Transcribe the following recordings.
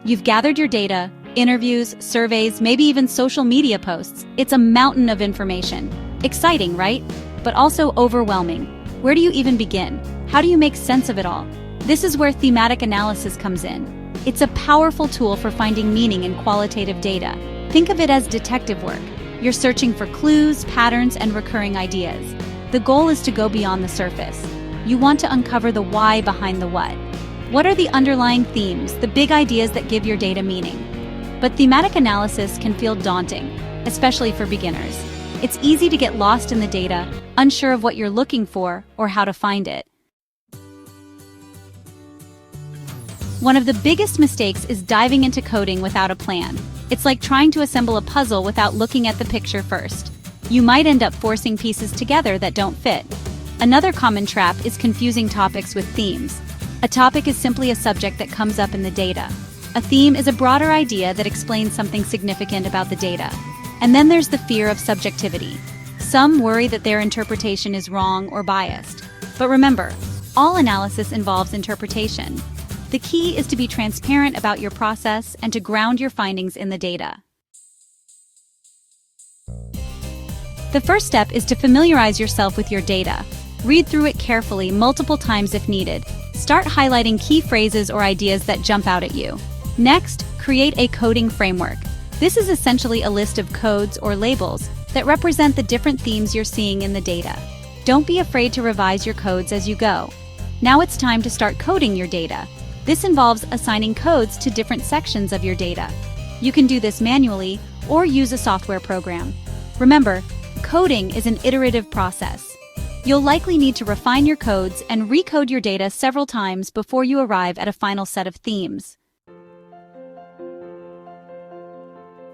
You've gathered your data, interviews, surveys, maybe even social media posts. It's a mountain of information. Exciting, right? But also overwhelming. Where do you even begin? How do you make sense of it all? This is where thematic analysis comes in. It's a powerful tool for finding meaning in qualitative data. Think of it as detective work. You're searching for clues, patterns, and recurring ideas. The goal is to go beyond the surface. You want to uncover the why behind the what. What are the underlying themes, the big ideas that give your data meaning? But thematic analysis can feel daunting, especially for beginners. It's easy to get lost in the data, unsure of what you're looking for or how to find it. One of the biggest mistakes is diving into coding without a plan. It's like trying to assemble a puzzle without looking at the picture first. You might end up forcing pieces together that don't fit. Another common trap is confusing topics with themes. A topic is simply a subject that comes up in the data. A theme is a broader idea that explains something significant about the data. And then there's the fear of subjectivity. Some worry that their interpretation is wrong or biased. But remember, all analysis involves interpretation. The key is to be transparent about your process and to ground your findings in the data. The first step is to familiarize yourself with your data. Read through it carefully, multiple times if needed. Start highlighting key phrases or ideas that jump out at you. Next, create a coding framework. This is essentially a list of codes or labels that represent the different themes you're seeing in the data. Don't be afraid to revise your codes as you go. Now it's time to start coding your data. This involves assigning codes to different sections of your data. You can do this manually or use a software program. Remember, coding is an iterative process. You'll likely need to refine your codes and recode your data several times before you arrive at a final set of themes.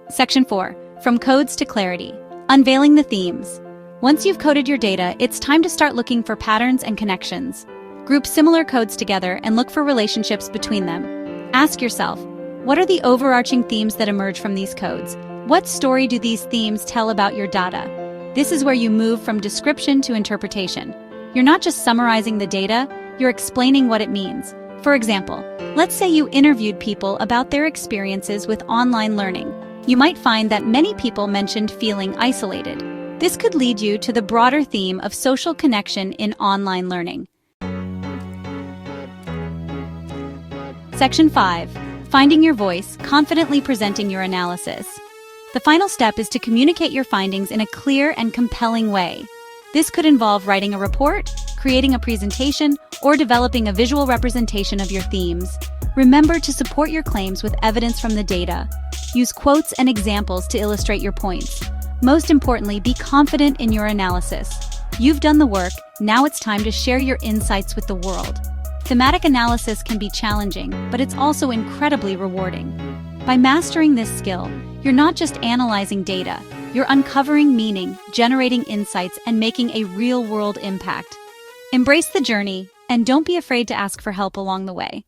Section 4. From Codes to Clarity. Unveiling the themes. Once you've coded your data, it's time to start looking for patterns and connections. Group similar codes together and look for relationships between them. Ask yourself, what are the overarching themes that emerge from these codes? What story do these themes tell about your data? This is where you move from description to interpretation. You're not just summarizing the data, you're explaining what it means. For example, let's say you interviewed people about their experiences with online learning. You might find that many people mentioned feeling isolated. This could lead you to the broader theme of social connection in online learning. Section 5. Finding your voice, confidently presenting your analysis. The final step is to communicate your findings in a clear and compelling way. This could involve writing a report, creating a presentation, or developing a visual representation of your themes. Remember to support your claims with evidence from the data. Use quotes and examples to illustrate your points. Most importantly, be confident in your analysis. You've done the work, now it's time to share your insights with the world. Thematic analysis can be challenging, but it's also incredibly rewarding. By mastering this skill, you're not just analyzing data, you're uncovering meaning, generating insights, and making a real-world impact. Embrace the journey, and don't be afraid to ask for help along the way.